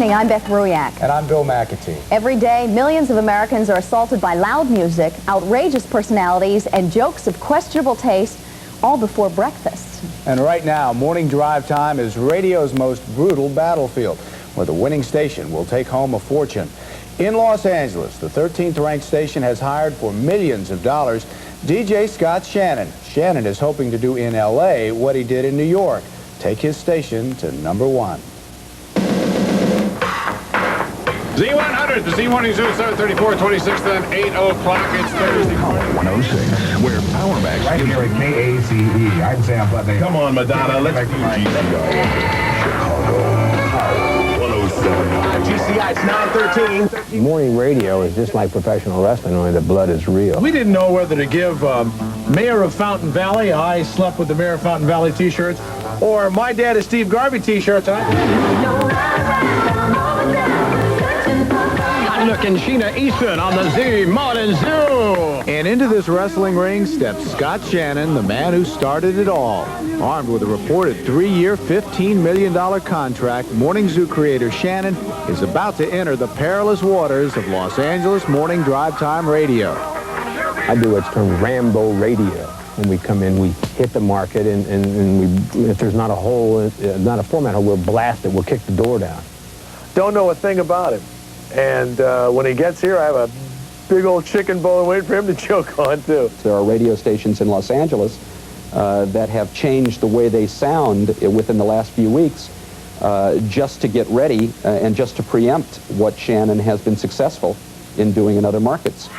morning, I'm Beth Ruyak. And I'm Bill McAtee. Every day, millions of Americans are assaulted by loud music, outrageous personalities, and jokes of questionable taste, all before breakfast. And right now, morning drive time is radio's most brutal battlefield, where the winning station will take home a fortune. In Los Angeles, the 13th ranked station has hired for millions of dollars DJ Scott Shannon. Shannon is hoping to do in LA what he did in New York, take his station to #1. Z100, the Z1 Zoo, 734, 26th and 8 o'clock. It's Thursday morning. 106, where Power Max right here at KACE. I'm Sam Butler. Come on, Madonna, let's do Chicago. 107. GCI, it's 9:13. Morning radio is just like professional wrestling, only the blood is real. We didn't know whether to give Mayor of Fountain Valley, I slept with the Mayor of Fountain Valley t-shirts, or My Dad is Steve Garvey t-shirts. Looking Sheena Easton on the Z Morning Zoo. And into this wrestling ring steps Scott Shannon, the man who started it all. Armed with a reported 3-year, $15 million contract, Morning Zoo creator Shannon is about to enter the perilous waters of Los Angeles morning drive time radio. I do what's termed Rambo radio. When we come in, we hit the market, and we, if there's not a hole, not a format hole, we'll blast it, we'll kick the door down. Don't know a thing about him. And when he gets here, I have a big old chicken bone waiting for him to choke on, too. There are radio stations in Los Angeles that have changed the way they sound within the last few weeks just to get ready and just to preempt what Shannon has been successful in doing in other markets.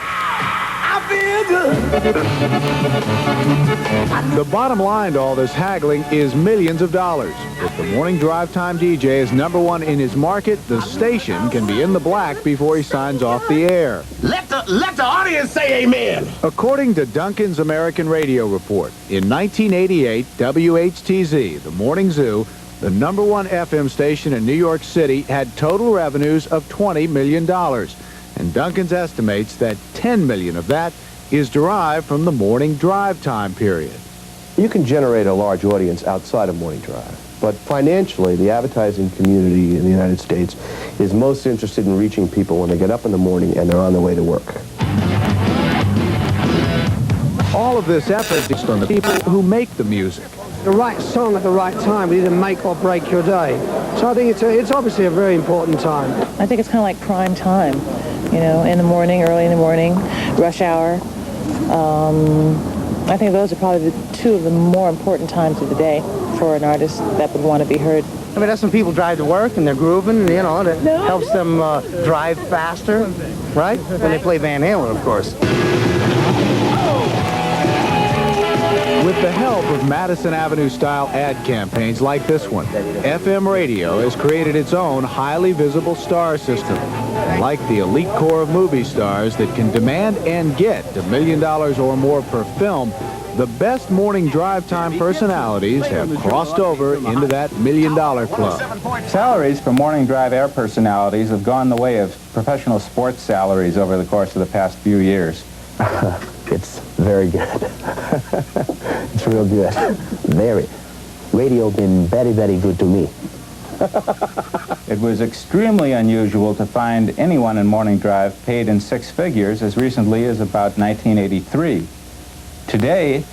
The bottom line to all this haggling is millions of dollars. If the morning drive time DJ is #1 in his market, the station can be in the black before he signs off the air. Let the audience say amen. According to Duncan's American Radio Report, in 1988, WHTZ, the Morning Zoo, the #1 FM station in New York City, had total revenues of $20 million. And Duncan's estimates that $10 million of that is derived from the morning drive time period. You can generate a large audience outside of morning drive, but financially, the advertising community in the United States is most interested in reaching people when they get up in the morning and they're on their way to work. All of this effort is from the people who make the music. The right song at the right time will either make or break your day. So I think it's obviously a very important time. I think it's kind of like prime time, you know, in the morning, early in the morning, rush hour. I think those are probably two of the more important times of the day for an artist that would want to be heard. I mean, that's when people drive to work and they're grooving, you know, it helps them drive faster, right? When they play Van Halen, of course. With the help of Madison Avenue-style ad campaigns like this one, FM radio has created its own highly visible star system. And like the elite core of movie stars that can demand and get $1 million or more per film, the best morning drive time personalities have crossed over into that $1 million club. Salaries for morning drive air personalities have gone the way of professional sports salaries over the course of the past few years. It's very good. It's real good. Very. Radio been very, very good to me. It was extremely unusual to find anyone in morning drive paid in 6 figures as recently as about 1983. Today,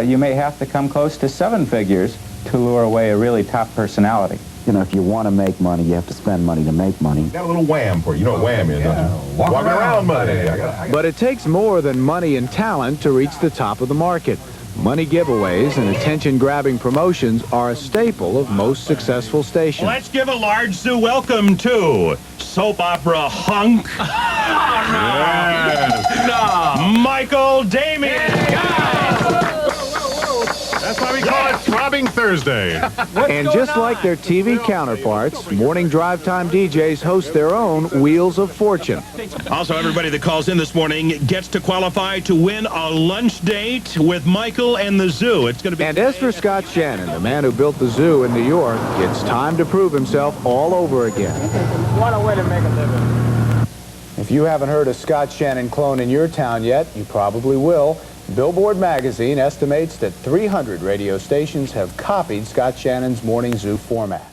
you may have to come close to 7 figures to lure away a really top personality. You know, if you want to make money, you have to spend money to make money. Got a little wham for you. You know what wham is, don't you? Walking around money. But it takes more than money and talent to reach the top of the market. Money giveaways and attention-grabbing promotions are a staple of most successful stations. Let's give a large zoo welcome to soap opera hunk. Michael Damian. That's why we call it Throbbing Thursday. And just like their TV counterparts, morning drive time DJs host their own Wheels of Fortune. Also, everybody that calls in this morning gets to qualify to win a lunch date with Michael and the zoo. It's going to be. And as for Scott Shannon, the man who built the zoo in New York, it's time to prove himself all over again. What a way to make a living. If you haven't heard a Scott Shannon clone in your town yet, you probably will. Billboard magazine estimates that 300 radio stations have copied Scott Shannon's Morning Zoo format.